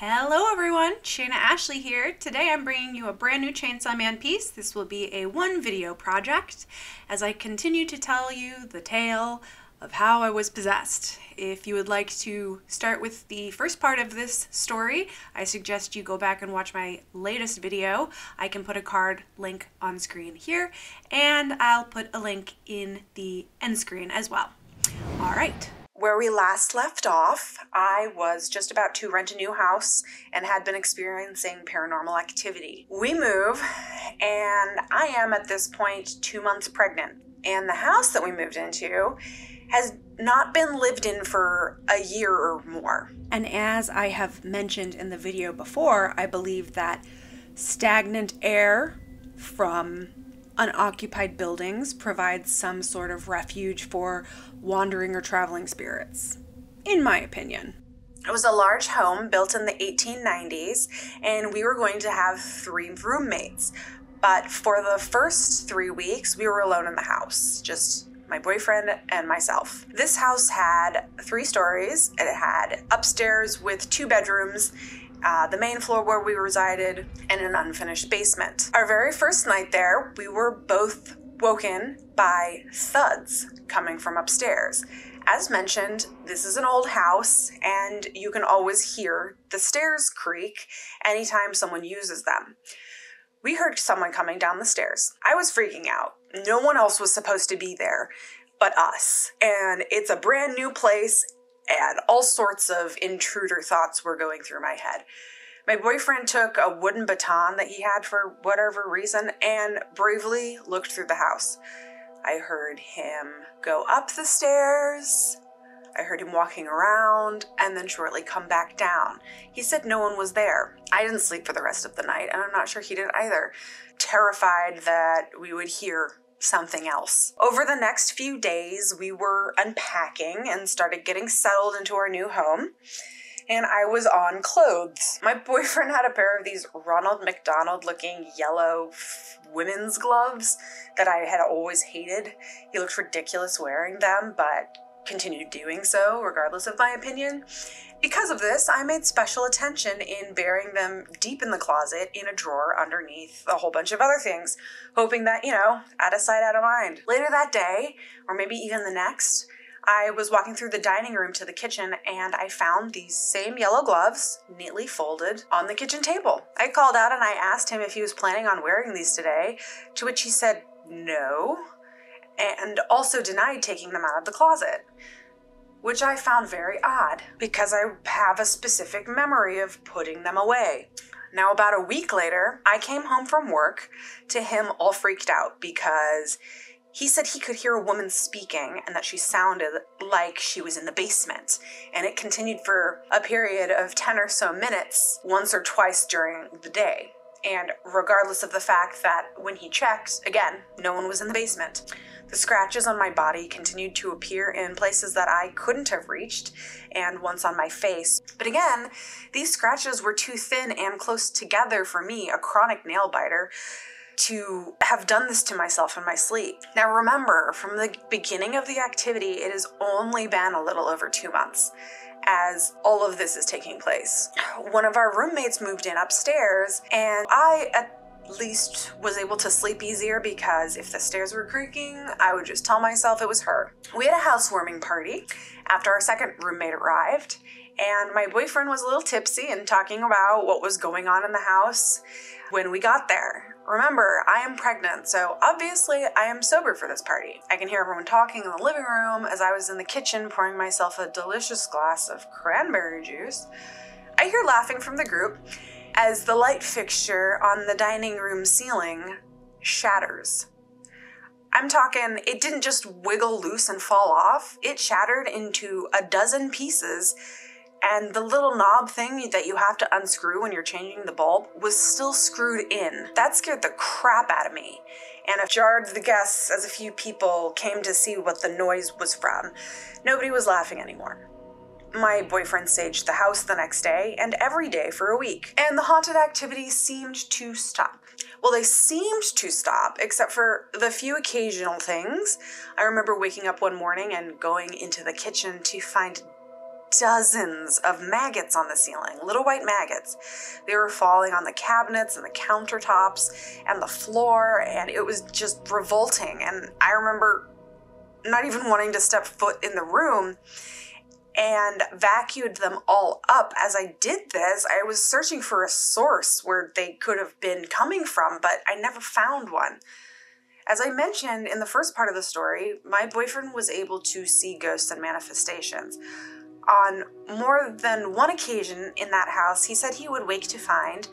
Hello everyone, Shainaashley here. Today I'm bringing you a brand new Chainsaw Man piece. This will be a one video project as I continue to tell you the tale of how I was possessed. If you would like to start with the first part of this story, I suggest you go back and watch my latest video. I can put a card link on screen here, and I'll put a link in the end screen as well. All right. Where we last left off, I was just about to rent a new house and had been experiencing paranormal activity. We move, and I am at this point 2 months pregnant. And the house that we moved into has not been lived in for a year or more. And as I have mentioned in the video before, I believe that stagnant air from unoccupied buildings provides some sort of refuge for wandering or traveling spirits, in my opinion. It was a large home built in the 1890s, and we were going to have 3 roommates. But for the first 3 weeks, we were alone in the house, just my boyfriend and myself. This house had 3 stories. It had upstairs with 2 bedrooms, the main floor where we resided, and an unfinished basement. Our very first night there, we were both woken by thuds coming from upstairs. As mentioned, this is an old house, and you can always hear the stairs creak anytime someone uses them. We heard someone coming down the stairs. I was freaking out. No one else was supposed to be there but us. And it's a brand new place, and all sorts of intruder thoughts were going through my head. My boyfriend took a wooden baton that he had for whatever reason and bravely looked through the house. I heard him go up the stairs, I heard him walking around, and then shortly come back down. He said no one was there. I didn't sleep for the rest of the night, and I'm not sure he did either, terrified that we would hear something else. Over the next few days, we were unpacking and started getting settled into our new home, and I was on clothes. My boyfriend had a pair of these Ronald McDonald looking yellow women's gloves that I had always hated. He looked ridiculous wearing them, but continued doing so regardless of my opinion. Because of this, I made special attention in burying them deep in the closet in a drawer underneath a whole bunch of other things, hoping that, out of sight, out of mind. Later that day, or maybe even the next, I was walking through the dining room to the kitchen, and I found these same yellow gloves neatly folded on the kitchen table. I called out and I asked him if he was planning on wearing these today, to which he said no, and also denied taking them out of the closet, which I found very odd because I have a specific memory of putting them away. Now, about a week later, I came home from work to him all freaked out because he said he could hear a woman speaking and that she sounded like she was in the basement. And it continued for a period of 10 or so minutes, once or twice during the day. And regardless of the fact that when he checked, again, no one was in the basement. The scratches on my body continued to appear in places that I couldn't have reached, and once on my face. But again, these scratches were too thin and close together for me, a chronic nail biter, to have done this to myself in my sleep. Now remember, from the beginning of the activity, it has only been a little over 2 months as all of this is taking place. One of our roommates moved in upstairs, and I at least was able to sleep easier because if the stairs were creaking, I would just tell myself it was her. We had a housewarming party after our second roommate arrived, and my boyfriend was a little tipsy and talking about what was going on in the house when we got there. Remember, I am pregnant, so obviously I am sober for this party. I can hear everyone talking in the living room as I was in the kitchen pouring myself a delicious glass of cranberry juice. I hear laughing from the group as the light fixture on the dining room ceiling shatters. I'm talking, it didn't just wiggle loose and fall off, it shattered into a dozen pieces, and the little knob thing that you have to unscrew when you're changing the bulb was still screwed in. That scared the crap out of me, and it jarred the guests as a few people came to see what the noise was from. Nobody was laughing anymore. My boyfriend staged the house the next day and every day for a week, and the haunted activity seemed to stop. Well, they seemed to stop, except for the few occasional things. I remember waking up one morning and going into the kitchen to find dozens of maggots on the ceiling, little white maggots. They were falling on the cabinets and the countertops and the floor, and it was just revolting. And I remember not even wanting to step foot in the room, and vacuumed them all up. As I did this, I was searching for a source where they could have been coming from, but I never found one. As I mentioned in the first part of the story, my boyfriend was able to see ghosts and manifestations. On more than one occasion in that house, he said he would wake to find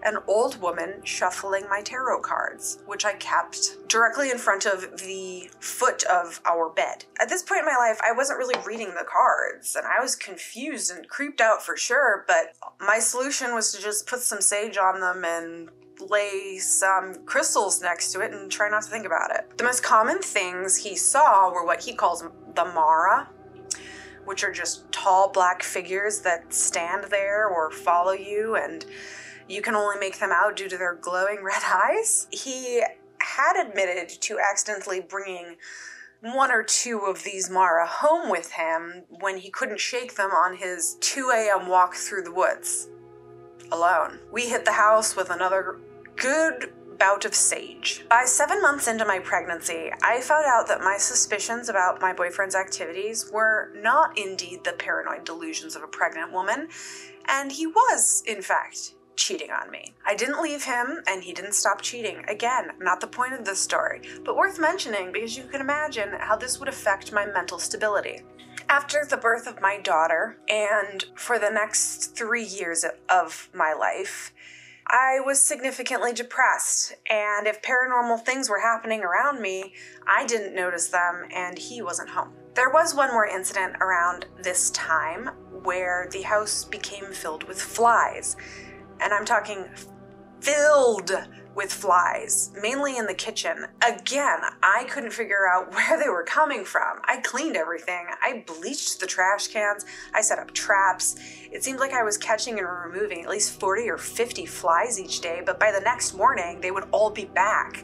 an old woman shuffling my tarot cards, which I kept directly in front of the foot of our bed. At this point in my life, I wasn't really reading the cards, and I was confused and creeped out for sure, but my solution was to just put some sage on them and lay some crystals next to it and try not to think about it. The most common things he saw were what he calls the Mara, which are just tall black figures that stand there or follow you, and you can only make them out due to their glowing red eyes. He had admitted to accidentally bringing one or two of these Mara home with him when he couldn't shake them on his 2 a.m. walk through the woods alone. We hit the house with another good bout of sage. By 7 months into my pregnancy, I found out that my suspicions about my boyfriend's activities were not indeed the paranoid delusions of a pregnant woman, and he was, in fact, cheating on me. I didn't leave him, and he didn't stop cheating. Again, not the point of this story, but worth mentioning because you can imagine how this would affect my mental stability. After the birth of my daughter, and for the next 3 years of my life, I was significantly depressed, and if paranormal things were happening around me, I didn't notice them, and he wasn't home. There was one more incident around this time where the house became filled with flies. And I'm talking filled with flies, mainly in the kitchen. Again, I couldn't figure out where they were coming from. I cleaned everything. I bleached the trash cans. I set up traps. It seemed like I was catching and removing at least 40 or 50 flies each day, but by the next morning, they would all be back.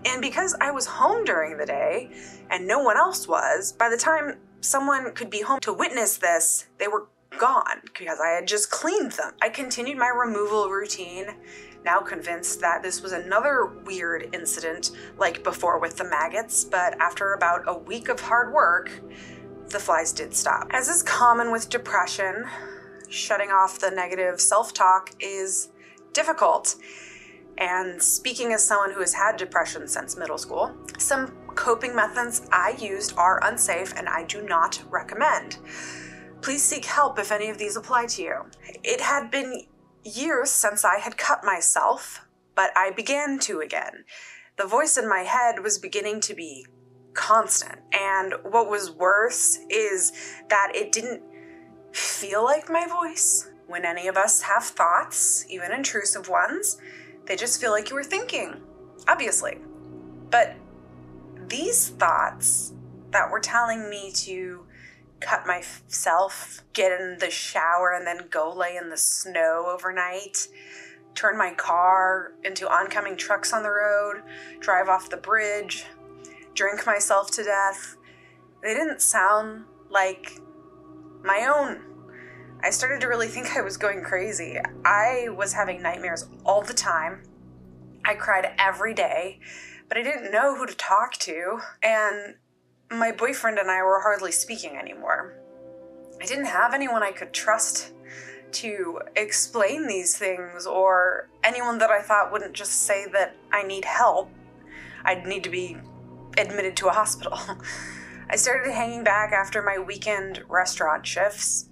And because I was home during the day and no one else was, by the time someone could be home to witness this, they were gone because I had just cleaned them. I continued my removal routine, now convinced that this was another weird incident like before with the maggots, but after about a week of hard work, the flies did stop. As is common with depression, shutting off the negative self-talk is difficult. And speaking as someone who has had depression since middle school, some coping methods I used are unsafe and I do not recommend. Please seek help if any of these apply to you. It had been years since I had cut myself, but I began to again. The voice in my head was beginning to be constant, and what was worse is that it didn't feel like my voice. When any of us have thoughts, even intrusive ones, they just feel like you were thinking, obviously. But these thoughts that were telling me to cut myself, get in the shower, and then go lay in the snow overnight, turn my car into oncoming trucks on the road, drive off the bridge, drink myself to death, they didn't sound like my own. I started to really think I was going crazy. I was having nightmares all the time. I cried every day, but I didn't know who to talk to, and my boyfriend and I were hardly speaking anymore. I didn't have anyone I could trust to explain these things, or anyone that I thought wouldn't just say that I need help. I'd need to be admitted to a hospital. I started hanging back after my weekend restaurant shifts.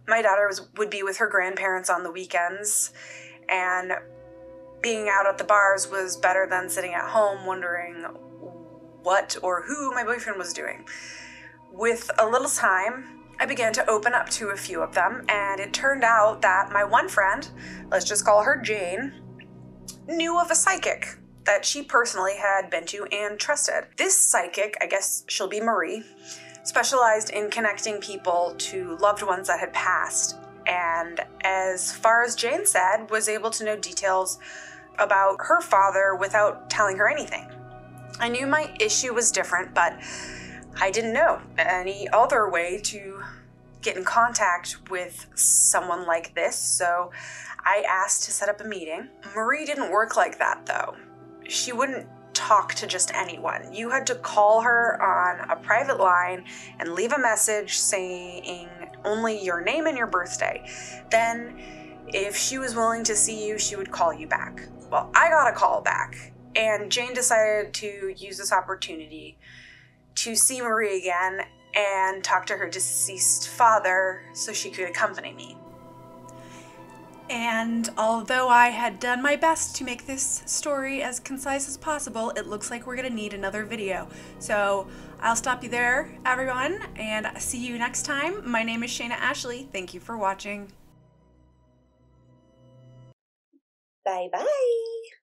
My daughter would be with her grandparents on the weekends, and being out at the bars was better than sitting at home wondering what or who my boyfriend was doing. With a little time, I began to open up to a few of them, and it turned out that my one friend, let's just call her Jane, knew of a psychic that she personally had been to and trusted. This psychic, I guess she'll be Marie, specialized in connecting people to loved ones that had passed, and as far as Jane said, was able to know details about her father without telling her anything. I knew my issue was different, but I didn't know any other way to get in contact with someone like this, so I asked to set up a meeting. Marie didn't work like that, though. She wouldn't talk to just anyone. You had to call her on a private line and leave a message saying only your name and your birthday. Then, if she was willing to see you, she would call you back. Well, I got a call back, and Jane decided to use this opportunity to see Marie again and talk to her deceased father so she could accompany me. And although I had done my best to make this story as concise as possible, it looks like we're gonna need another video. So I'll stop you there, everyone, and see you next time. My name is Shainaashley. Thank you for watching. Bye-bye.